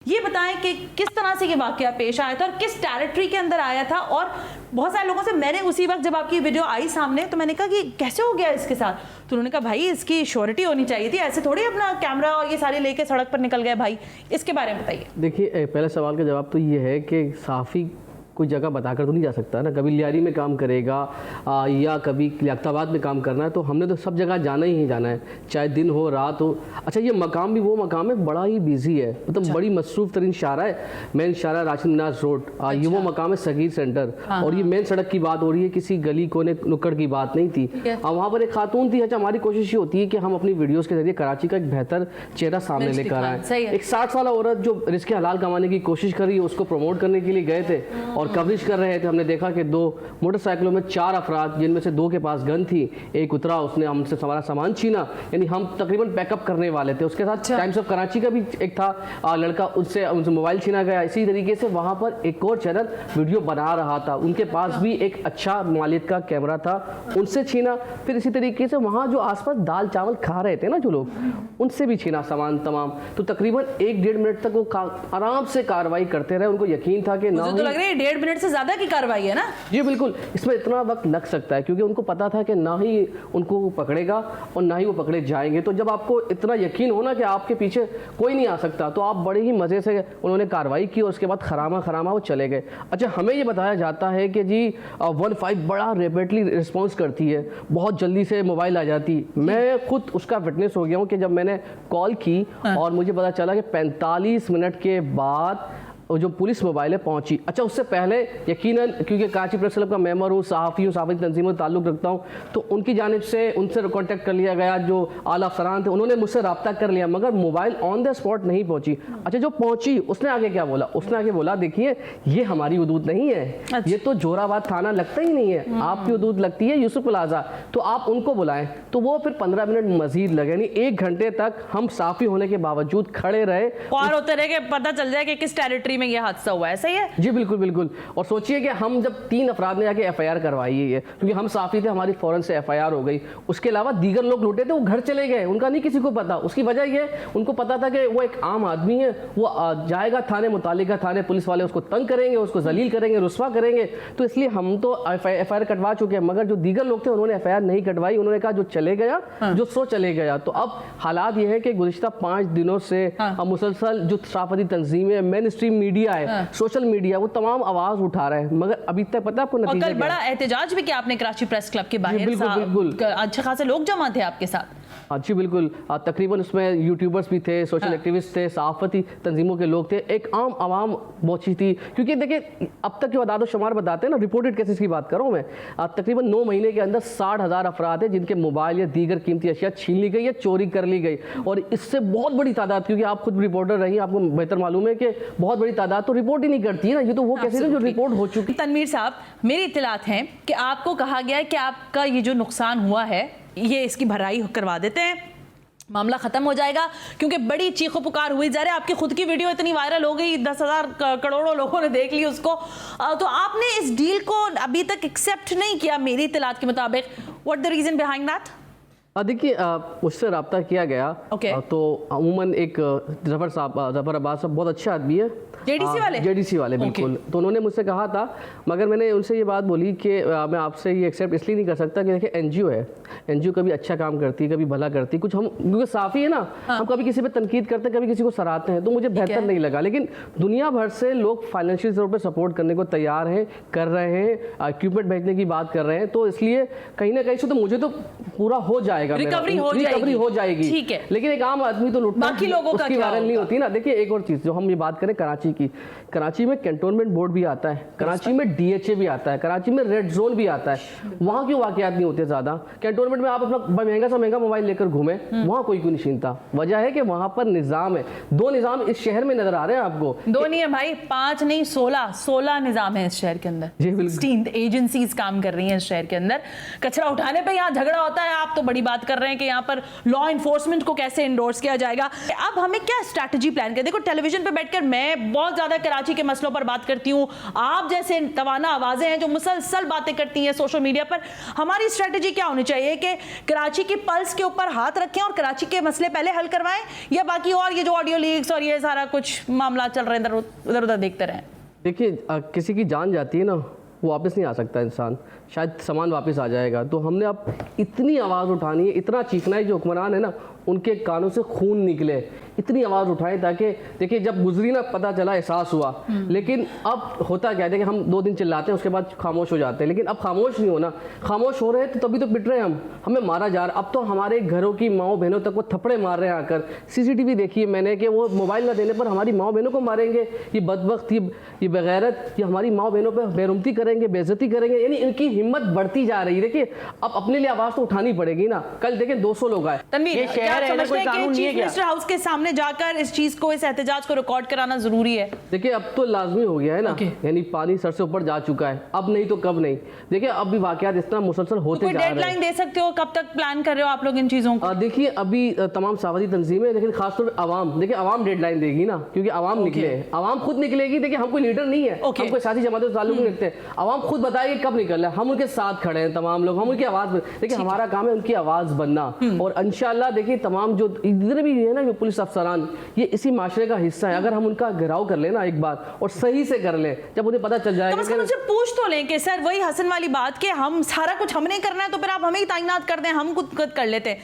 ये बताएं कि किस तरह से ये वाकया पेश आया था और किस टेरिटरी के अंदर आया था। और बहुत सारे लोगों से मैंने उसी वक्त जब आपकी वीडियो आई सामने तो मैंने कहा कि कैसे हो गया इसके साथ, तो उन्होंने कहा भाई इसकी श्योरिटी होनी चाहिए थी, ऐसे थोड़ी अपना कैमरा और ये सारे लेके सड़क पर निकल गए भाई। इसके बारे में बताइए। देखिए, पहले सवाल का जवाब तो ये है कि साफ़ी कोई जगह बताकर तो नहीं जा सकता ना, कभी लियारी में काम करेगा या कभी लियाकताबाद में काम करना है, तो हमने तो सब जगह जाना ही जाना है, चाहे दिन हो रात हो। अच्छा, ये मकाम भी वो मकाम है बड़ा ही बिजी है, मतलब बड़ी मसरूफ़ तरीन शारा है, मेन शारा राशिद मिनाज रोड। ये वो मकाम है सगीर सेंटर। और ये मेन सड़क की बात हो रही है, किसी गली कोने नुक्कड़ की बात नहीं थी। वहाँ पर एक खातून थी। अच्छा, हमारी कोशिश ये होती है कि हम अपनी वीडियोज़ के जरिए कराची का एक बेहतर चेहरा सामने लेकर आए। एक 60 साल औरत जो रिस्क हलाल कमाने की कोशिश कर रही है, उसको प्रमोट करने के लिए गए थे और कवरेज कर रहे थे। हमने देखा कि 2 मोटरसाइकिलों में 4 अफराद, जिनमें से 2 के पास गन थी, एक उतरा, उसने हमसे हमारा सामान छीना। यानी हम तकरीबन पैकअप करने वाले थे। उसके साथ टाइम्स ऑफ कराची का भी एक था लड़का, उससे मोबाइल छीना गया। इसी तरीके से वहाँ पर एक और चैनल वीडियो बना रहा था, उनके पास भी एक अच्छा मालियत का कैमरा था, उनसे छीना। फिर इसी तरीके से वहाँ जो आसपास दाल चावल खा रहे थे ना जो लोग, उनसे भी छीना सामान तमाम। तो तकरीबन 1-1.5 मिनट तक वो आराम से कार्रवाई करते रहे। उनको यकीन था कि मुझे तो लग रहा है 1.5 मिनट से ज्यादा की कार्रवाई है ना। जी बिल्कुल, इसमें इतना वक्त लग सकता है क्योंकि उनको पता था कि ना ही उनको पकड़ेगा और ना ही वो पकड़े जाएंगे। तो जब आपको इतना यकीन हो ना कि आपके पीछे कोई नहीं आ सकता, तो आप बड़े ही मज़े से उन्होंने कार्रवाई की और उसके बाद खरामा वो चले गए। अच्छा, हमें ये बताया जाता है कि जी 15 बड़ा रैपिडली रिस्पॉन्स करती है, बहुत जल्दी से मोबाइल आ जाती। मैं खुद उसका फिटनेस हो गया हूँ कि जब मैंने कॉल की और मुझे पता चला कि 45 मिनट के बाद जो पुलिस मोबाइल है पहुंची। अच्छा, उससे पहले यकीनन क्योंकि कराची प्रेस क्लब का मेंबर हूँ, सहाफ़ी तंजीमों से ताल्लुक़ रखता हूँ, तो उनकी जानिब से उनसे कांटेक्ट कर लिया गया। जो आला अफसरान थे उन्होंने मुझसे रब्ता कर लिया, मगर मोबाइल ऑन द स्पॉट नहीं पहुंची। अच्छा, जो पहुंची उसने आगे क्या बोला? उसने आगे बोला, देखिए ये हमारी हदूद नहीं है। अच्छा। ये तो जोराबाद थाना लगता ही नहीं है, आपकी हदूद लगती है यूसुफ प्लाजा, तो आप उनको बुलाएं। तो वो फिर 15 मिनट मजीद लगे, यानी 1 घंटे तक हम साफ़ी होने के बावजूद खड़े रहे और होते रहे कि पता चल जाए कि किस टेरिटरी में ये हादसा हुआ है। सही है जी, बिल्कुल बिल्कुल। और सोचिए कि हम जब 3 अफराद ने जाके FIR करवाई है, क्योंकि हम साफ़ी थे, हमारी फ़ौरन से FIR हो गई। उसके अलावा दीगर लोग लूटे थे, वो घर चले गए, उनका नहीं किसी को पता। उसकी वजह ये, उनको पता था कि वो एक आम आदमी है, वो जाएगा थाने, मुतालिका थाने, पुलिस वाले उसको तंग करेंगे, उसको जलील करेंगे, रुस्वा करेंगे। तो इसलिए हम तो FIR कटवा चुके हैं, मगर जो दीगर लोग थे उन्होंने FIR नहीं कटवाई। उन्होंने कहा जो चले गया जो सो चले गया। तो अब हालात ये है कि गुज़िश्ता 5 दिनों से मुसलसल जो सहाफ़ती तंजीमें, मेन स्ट्रीम मीडिया है, सोशल मीडिया, वो तमाम आवाज उठा रहे हैं, मगर अभी तक पता है आपको नतीजा क्या? कल बड़ा एहतजाज भी किया आपने कराची प्रेस क्लब के बाहर। बिल्कुल, अच्छे खासे लोग जमा थे आपके साथ। जी बिल्कुल, तकरीबन उसमें यूट्यूबर्स भी थे, सोशल एक्टिविस्ट थे, सहाफ़ती तंजीमों के लोग थे, एक आम आवाम पहुंची थी। क्योंकि देखिए, अब तक जो अदाद शुमार बताते हैं ना, रिपोर्टेड केसेस की बात कर रहा हूँ मैं, तकरीबन 9 महीने के अंदर 60,000 अफराद हैं जिनके मोबाइल या दीगर कीमती अशिया छीन ली गई या चोरी कर ली गई। और इससे बहुत बड़ी तादाद, क्योंकि आप खुद रिपोर्टर रही, आपको बेहतर मालूम है कि बहुत बड़ी तादाद तो रिपोर्ट ही नहीं करती है ना। ये तो वो कैसे जो रिपोर्ट हो चुकी। तनवीर साहब, मेरी इत्तलात हैं कि आपको कहा गया है कि आपका ये जो नुकसान हुआ है, ये इसकी भराई करवा देते हैं, मामला खत्म हो जाएगा, क्योंकि बड़ी चीखो पुकार हुई जा रही है। आपकी खुद की वीडियो इतनी वायरल हो गई, 10,000 करोड़ों लोगों ने देख ली उसको। तो आपने इस डील को अभी तक एक्सेप्ट नहीं किया मेरी इत्तलात के मुताबिक। What the reason behind that? देखिए, मुझसे रब्ता किया गया। तो अमूमन एक जफर अब्बास साहब बहुत अच्छा आदमी है, JDC वाले बिल्कुल। तो उन्होंने मुझसे कहा था, मगर मैंने उनसे ये बात बोली कि मैं आपसे ये एक्सेप्ट इसलिए नहीं कर सकता कि देखिए NGO है, NGO कभी अच्छा काम करती है, कभी भला करती है। कुछ हम क्योंकि साफ़ी है ना, हम कभी किसी पे तनकीद करते हैं, कभी किसी को सराहते हैं, तो मुझे बेहतर नहीं लगा। लेकिन दुनिया भर से लोग फाइनेंशियल तौर पर सपोर्ट करने को तैयार हैं, कर रहे हैं, इक्विपमेंट भेजने की बात कर रहे हैं। तो इसलिए कहीं ना कहीं से तो मुझे तो पूरा हो जाएगा, रिकवरी हो जाएगी, ठीक है। लेकिन एक आम आदमी तो लुटता, बाकी लोगों का क्या वायरल नहीं होती ना। देखिए, एक और चीज़ जो हम ये बात करें कराची की, कराची में कैंटोनमेंट बोर्ड भी आता है, कराची में DHA भी आता है, कराची में रेड जोन भी आता है। वहाँ क्यों वाकयात नहीं होते ज़्यादा? कैंटोनमेंट में आप अपना महंगा मोबाइल लेकर घूमे, वहाँ कोई क्यों नहीं छीनता? वजह है कि वहाँ पर निज़ाम है। 2 निज़ाम इस शहर में नजर आ रहे हैं आपको। 2 नहीं है भाई, 5 नहीं, 16 निज़ाम है इस शहर के अंदर। 16 एजेंसीज काम कर रही हैं इस शहर के अंदर। कचरा उठाने पर यहाँ झगड़ा होता है, आप तो बड़ी बात कर रहे हैं कि यहाँ पर लॉ इन्फोर्समेंट को कैसे इंडोर्स किया जाएगा। अब हमें क्या स्ट्रैटेजी प्लान करें? देखो, टेलीविजन पे बैठकर मैं बहुत ज्यादा कराची के मसलों पर बात करती हूँ, आप जैसे तवाना आवाजें हैं जो मुसलसल बातें करती हैं सोशल मीडिया पर। हमारी स्ट्रैटेजी क्या होनी चाहिए कि कराची की पल्स के ऊपर हाथ रखें और कराची के मसले पहले हल करवाएं, या बाकी और ये जो ऑडियो लीक्स और ये सारा कुछ मामला चल रहे हैं इधर उधर देखते रहें? देखिए, किसी की जान जाती है ना, वो वापस नहीं आ सकता इंसान, शायद सामान वापस आ जाएगा। तो हमने अब इतनी आवाज़ उठानी है, इतना चीखना है, जो हुक्मरान है ना उनके कानों से खून निकले, इतनी आवाज़ उठाएं ताकि देखिए जब गुजरी ना पता चला, एहसास हुआ। लेकिन अब होता क्या है कि हम 2 दिन चिल्लाते हैं, उसके बाद खामोश हो जाते हैं। लेकिन अब खामोश नहीं होना, खामोश हो रहे हैं तो तभी तो पिट रहे हैं हम, हमें मारा जा रहा। अब तो हमारे घरों की माओ बहनों तक वो थप्पड़े मार रहे हैं आकर। CCTV देखिए मैंने कि वो मोबाइल ना देने पर हमारी माओ बहनों को मारेंगे, ये बदबख्त, ये बगैरत, ये हमारी माओ बहनों पर बेरुमती करेंगे, बेइज्जती करेंगे। यानी इनकी हिम्मत बढ़ती जा रही है। देखिए अब अपने लिए आवाज़ तो उठानी पड़ेगी ना। कल देखें 200 लोग आए। तनवीर, शहर है ना, कोई कानून नहीं है क्या? मिनिस्टर हाउस के सामने जाकर इस चीज को, इस एहतजाज को रिकॉर्ड कराना जरूरी है? देखिए अब तो लाजमी हो गया है ना, यानी पानी सर से ऊपर जा चुका है, अब नहीं तो कब नहीं। देखिए अब भी वाकयात इस तरह मुसलसल होते कोई जा रहे हैं। डेडलाइन दे सकते हो, कब तक प्लान कर रहे हो आप लोग इन चीजों को? देखिए अभी तमाम सावधी तंजीमें, लेकिन खासतौर पर आवाम, देखिए आवाम डेडलाइन देगी ना, क्योंकि आवाम निकले, आवाम खुद निकलेगी। देखिए हम कोई लीडर नहीं है, हम कोई साथी जमातों से ताल्लुक नहीं रखते। आवाम खुद बताएगी कब निकल रहा है, हम उनके साथ खड़े हैं, तमाम लोग, हम उनकी आवाज़। देखिए हमारा काम है उनकी आवाज़ बनना, और इंशाल्लाह देखिए तमाम जो जितने भी है ना जो पुलिस अफसरान, ये इसी माशरे का हिस्सा है। अगर हम उनका घेराव कर लें ना एक बार, और सही से कर लें, जब उन्हें पता चल जाएगा तो मुझसे पूछ तो लें कि सर वही हसन वाली बात कि हम सारा कुछ हमने करना है, तो फिर आप हमें ही तैनात कर दें, हम खुद कर लेते हैं।